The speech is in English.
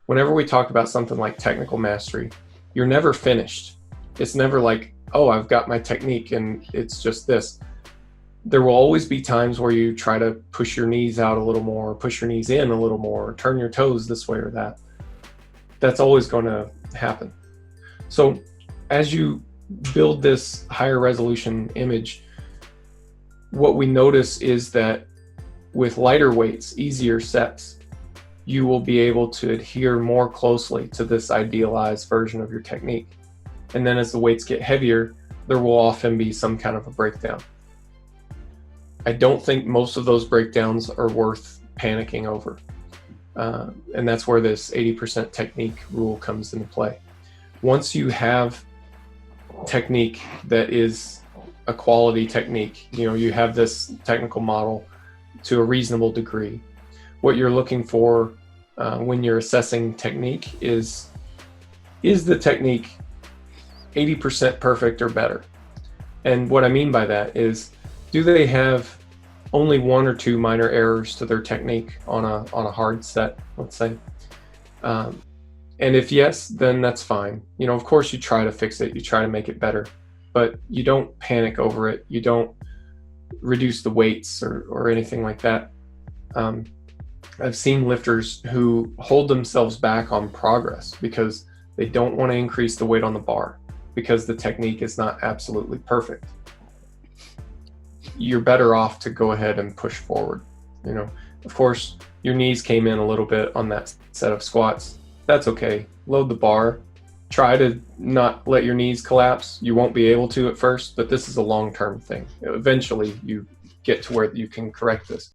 whenever we talk about something like technical mastery, you're never finished. It's never like, oh, I've got my technique and it's just this. There will always be times where you try to push your knees out a little more, push your knees in a little more, turn your toes this way or that. That's always going to happen. So as you build this higher resolution image, what we notice is that with lighter weights, easier sets, you will be able to adhere more closely to this idealized version of your technique. And then as the weights get heavier, there will often be some kind of a breakdown. I don't think most of those breakdowns are worth panicking over. And that's where this 80% technique rule comes into play. Once you have technique that is a quality technique, you have this technical model to a reasonable degree, what you're looking for when you're assessing technique is the technique 80% perfect or better? And what I mean by that is, do they have only one or two minor errors to their technique on a hard set, let's say? And if yes, then that's fine. Of course you try to fix it, you try to make it better, but you don't panic over it. You don't reduce the weights or anything like that. I've seen lifters who hold themselves back on progress because they don't want to increase the weight on the bar because the technique is not absolutely perfect. You're better off to go ahead and push forward. Of course, your knees came in a little bit on that set of squats. That's okay. Load the bar. Try to not let your knees collapse. You won't be able to at first, but this is a long-term thing. Eventually, you get to where you can correct this.